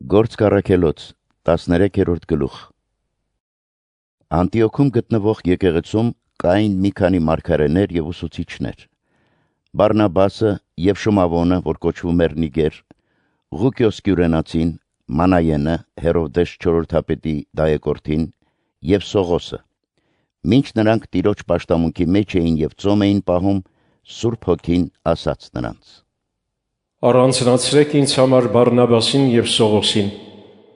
Գործք առաքելոց 13-րդ գլուխ։ Անտիոքում գտնվող եկեղեցում կային մի քանի մարգարեներ եւ ուսուցիչներ։ Բարնաբասը եւ Շմավոնը, որ կոչվում էր Նիգեր, Ղուկիոս Կյուրենացին, Մանայենը, Հերովդես չորրորդապետի դայեկորդին եւ Սողոսը։ Մինչ նրանք Տիրոջ պաշտամունքի մեջ էին եւ ծոմ էին պահում, Սուրբ Հոգին ասաց նրանց. Առանձնացրեք ինձ համար Բարնաբասին եւ Սողոսին,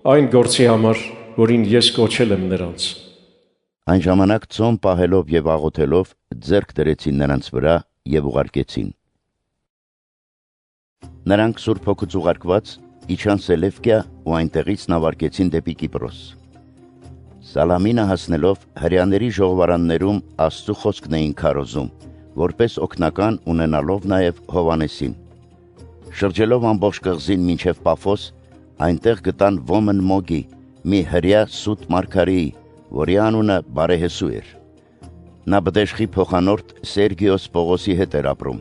այն գործի համար, որին ես կոչել եմ նրանց։ Այն ժամանակ ծոմ պահելով եւ աղոթելով ձեռք դրեցին նրանց վրա եւ ուղարկեցին։ Նրանք Սուրբ Հոգուց ուղարկված իջան Սելևկիա ու այնտեղից նավարկեցին դեպի Կիպրոս։ Սալամինը հասնելով հրեաների ժողովարաններում Աստծո խոսքն էին քարոզում, որպես օգնական ունենալով նաեւ Հովանեսին։ Շրջելով ամբողջ կղզին մինչև Պաֆոս, այնտեղ գտան Ոմն Մոգի, մի հրեա սուտ մարգարեի, որի անունը Բարեհեսու էր։ Նա բդեշխի փոխանորդ Սերգիոս Պողոսի հետ էր ապրում,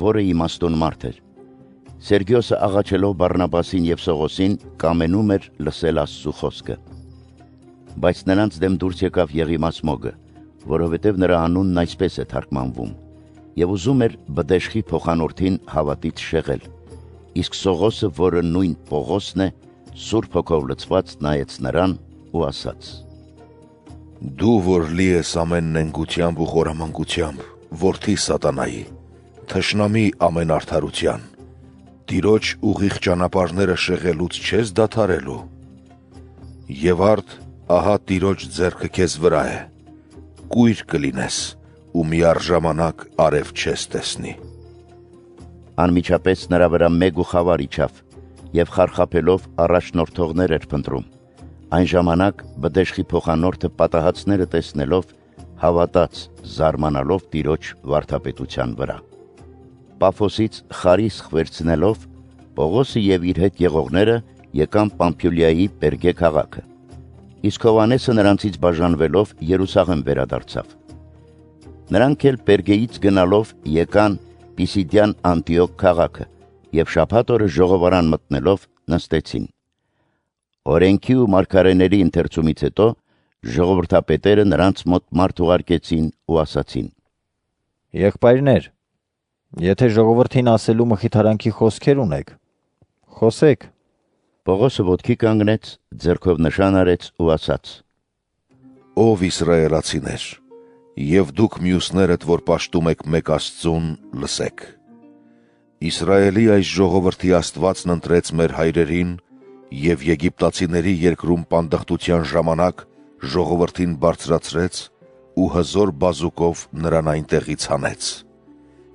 որը իմաստուն մարդ էր։ Սերգիոսը աղաչելով Բարնաբասին եւ Սողոսին կամենում էր լսել Աստծո խոսքը։ Բայց նրանց դեմ դուրս եկավ Եղիմաս Մոգը, որովհետև նրա անունն այսպես է թարգմանվում, եւ ուզում էր բդեշխի փոխանորդին հավատից շեղել։ Իսկ Սողոսը, որը նույն Պողոսն է, Սուրբ Հոգով լցված նայեց նրան ու ասաց. Դու, որ լի ես ամեն նենգությամբ ու խորամանկությամբ, որդի սատանայի, թշնամի ամեն արդարության, Տիրոջ ուղիղ ճանապարհները շեղելուց չես դադարելու։ Եվ արդ, ահա Տիրոջ ձեռքը քեզ վրա է, կույր կլինես ու միառժամանակ արև չես տեսնի։ Անմիջապես նրա վրա մեկ ու խավար իջավ եւ խարխափելով առաջնորդողներ էր փնտրում։ Այն ժամանակ բդեշխի փոխանորդը պատահածները տեսնելով հավատաց, զարմանալով Տիրոջ վարդապետության վրա։ Պաֆոսից խարիսխ վերցնելով Պողոսը եւ իր հետ եղողները եկան Պամփյուլիայի Պերգե քաղաքը։ Իսկ Հովանեսը նրանցից բաժանվելով Երուսաղեմ վերադարձավ։ Նրանք էլ Պերգեից գնալով եկան Պիսիդյան Անտիոք քաղաքը եւ շաբաթ օրը ժողովարան մտնելով նստեցին։ Օրենքի ու մարգարեների ընթերցումից հետո ժողովրդապետերը նրանց մոտ մարդ ուղարկեցին ու ասացին. Եղբայրներ, եթե ժողովրդին ասելու մխիթարանքի խոսքեր ունեք, խոսեք։ Պողոսը ոտքի կանգնեց, ձեռքով նշան արեց ու ասաց. Ով իսրայելացիներ, եւ դուք մյուսներդ, որ պաշտում եք մեկ Աստծուն, լսեք։ Իսրայելի այս ժողովրդի Աստվածն ընտրեց մեր հայրերին եւ եգիպտացիների երկրում պանդխտության ժամանակ ժողովրդին բարձրացրեց ու հզոր բազուկով նրան այնտեղից հանեց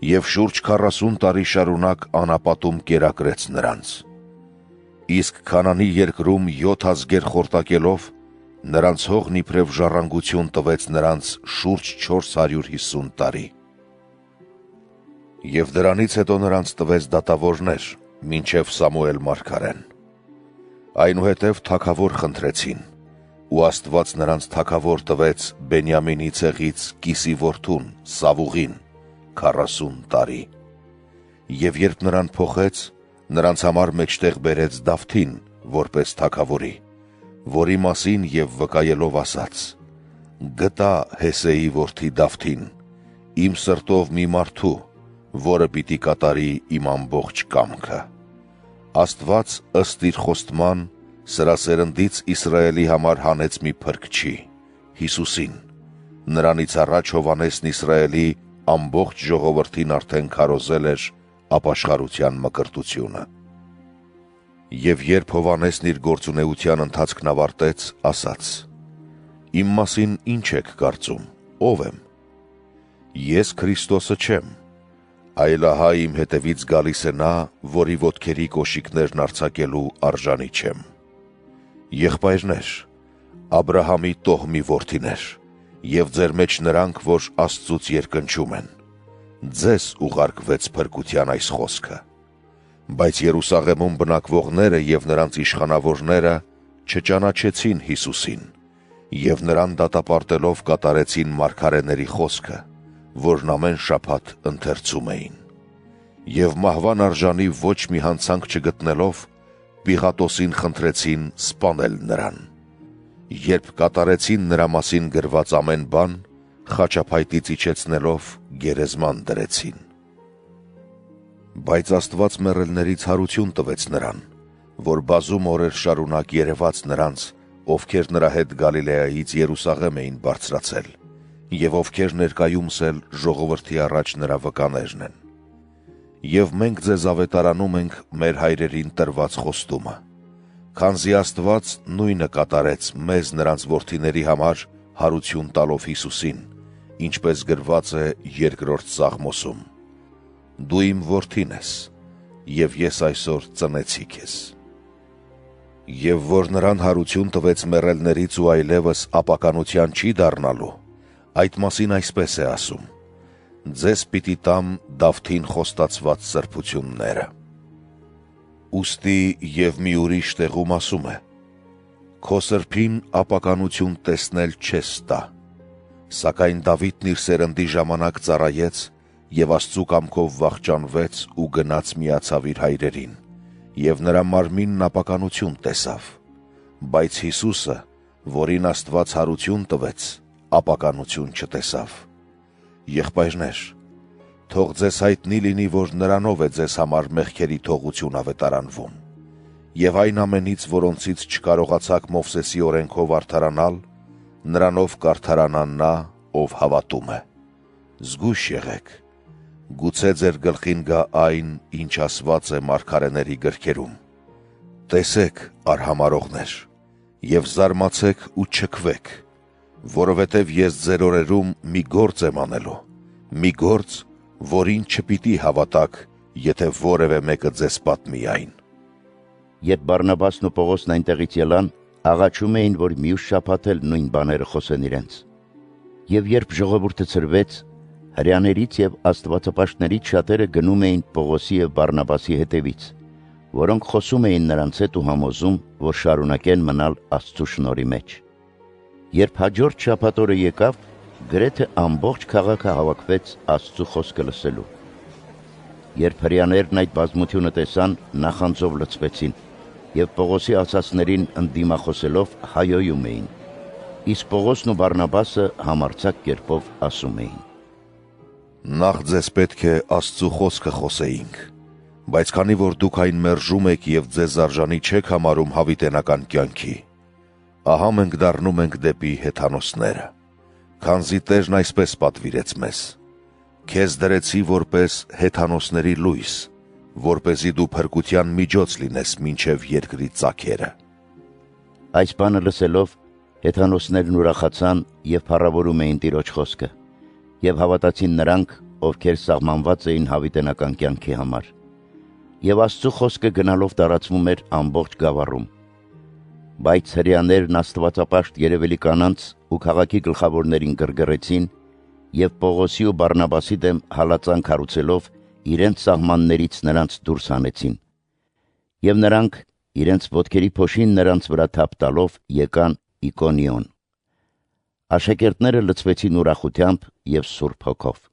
եւ շուրջ 40 տարի շարունակ անապատում կերակրեց նրանց։ Իսկ Քանանի երկրում 7 ազգեր խորտակելով նրանց հողն իբրև ժառանգություն տվեց նրանց շուրջ 450 տարի։ Եվ դրանից հետո նրանց տվեց դատավորներ, մինչև Սամուել մարգարեն։ Այնուհետև թագավոր խնդրեցին, ու Աստված նրանց թագավոր տվեց Բենյամինի ցեղից Կիսի որդուն, Սավուղին, 40 տարի։ Եվ երբ նրան փոխեց, նրանց համար մեջտեղ բերեց Դավթին, որպես թագավորի, որի մասին եւ վկայելով ասաց. Գտա Հեսեի որդի Դավթին, իմ սրտով մի մարդու, որը պիտի կատարի իմ ամբողջ կամքը։ Աստված ըստ իր խոստման սրա սերնդից Իսրայելի համար հանեց մի փրկչի, Հիսուսին։ Նրանից առաջ Հովանեսն Իսրայելի ամբողջ ժողովրդին արդեն քարոզել էր ապաշխարության մկրտությունը։ Եվ երբ Հովանեսն իր գործունեության ընթացքն ավարտեց, ասաց. Իմ մասին ինչ եք կարծում, ով եմ։ Ես Քրիստոսը չեմ, այլ ահա իմ հետևից գալիս է նա, որի ոտքերի կոշիկներն արձակելու արժանի չեմ։ Եղբայրներ, Աբրահամի տոհմի որդիներ, եւ ձեր մեջ նրանք, որ Աստծուց երկնչում են, ձեզ ուղարկվեց փրկության այս խոսքը։ Բայց Երուսաղեմում բնակվողները եւ նրանց իշխանավորները չճանաչեցին Հիսուսին եւ նրան դատապարտելով կատարեցին մարգարեների խոսքը, որն ամեն շաբաթ ընթերցում էին։ Եվ մահվան արժանի ոչ մի հանցանք չգտնելով, Պիղատոսին խնդրեցին սպանել նրան։ Երբ կատարեցին նրա մասին գրված ամեն բան, խաչափայտից իջեցնելով գերեզման դրեցին։ Բայց Աստված մեռելներից հարություն տվեց նրան, որ բազում օրեր շարունակ երևաց նրանց, ովքեր նրա հետ Գալիլեայից Երուսաղեմ էին բարձրացել, եւ ովքեր ներկայումս էլ ժողովրդի առաջ նրա վկաներն են։ Եվ մենք ձեզ ավետարանում ենք մեր հայրերին տրված խոստումը, քանզի Աստված նույնը կատարեց մեզ նրանց որդիների համար հարություն տալով Հիսուսին, ինչպես գրված է երկրորդ Սաղմոսում. «Դու իմ որդին ես, և ես այսօր ծնեցի քեզ»։ Եվ որ նրան հարություն տվեց մեռելներից ու այլևս ապականության չի դառնալու, այդ մասին այսպես է ասում. «Ձեզ պիտի տամ Դավթին խոստացված սրբությունները»։ Ուստի և մի ուրիշ տեղում ասում է. «Քո սրբին ապականություն տեսնել չես տա»։ Սակայն Դավիթն իր սերնդի ժամանակ ծառայեց և Աստծու կամքով վախճանվեց ու գնաց միացավ իր հայրերին, և նրա մարմինն ապականություն տեսավ, բայց Հիսուսը, որին Աստված հարություն տվեց, ապականություն չտեսավ։ Եղբայրներ, թող ձեզ հայտնի լինի, որ նրանով է ձեզ համար մեղքերի թողություն ավետարանվում, և այն ամենից, որոնցից չկարողացաք Մովսեսի օրենքով արդարանալ, նրանով կարդարանա նա, ով հավատում է։ Զգույշ եղեք, գուցե ձեր գլխին գա այն, ինչ ասված է մարգարեների գրքերում. «Տեսեք, արհամարողներ, և զարմացեք ու չքվեք, որովհետև ես ձեր օրերում մի գործ եմ անելու, մի գործ, որին չպիտի հավատաք, եթե որևէ մեկը ձեզ պատմի այն»։ Երբ Բարնաբասն ու Պողոսն այնտեղից ելան, աղաչում էին, որ մյուս շաբաթ էլ նույն բաները խոսեն իրենց։ Եվ երբ ժողովուրդը ցրվեց, հրեաներից և աստվածապաշտներից շատերը գնում էին Պողոսի և Բարնաբասի հետևից, որոնք խոսում էին նրանց հետ ու համոզում, որ շարունակեն մնալ Աստծու շնորհի մեջ։ Երբ հաջորդ շաբաթ օրը եկավ, գրեթե ամբողջ քաղաքը հավաքվեց Աստծու խոսքը լսելու։ Երբ հրեաներն այդ բազմությունը տեսան, նախանձով լցվեցին և Պողոսի ասածներին ընդդիմախոսելով հայոյում էին, իսկ Պողոսն ու Բարնաբասը համարձակ կերպով ասում էին. «Նախ ձեզ պետք է Աստծու խոսքը խոսեինք, բայց քանի որ դուք այն մերժում եք և ձեզ արժանի չեք համարում հավիտենական կյանքի, ահա մենք դառնում ենք դեպի հեթանոսները, քանզի Տերն այսպես պատվիրեց մեզ. «Քեզ դրեցի որպես հեթանոսների լույս, որպեսզի դու փրկության միջոց լինես մինչև երկրի ծագերը»։ Այս բանը լսելով, հեթանոսներն ուրախացան և փառավորում էին Տիրոջ խոսքը, և հավատացին նրանք, ովքեր սահմանված էին հավիտենական կյանքի համար։ Եվ Աստծու խոսքը գնալով տարածվում էր ամբողջ գավառում։ Բայց հրեաներն աստվածապաշտ երևելի կանանց ու քաղաքի գլխավորներին գրգռեցին և Պողոսի ու Բարնաբասի դեմ հալածանք հարուցելով իրենց սահմաններից նրանց դուրս հանեցին։ Եվ նրանք իրենց ոտքերի փոշին նրանց վրա թափ տալով եկան Իկոնիոն։ Աշակերտները լցվեցին ուրախությամբ և Սուրբ Հոգով։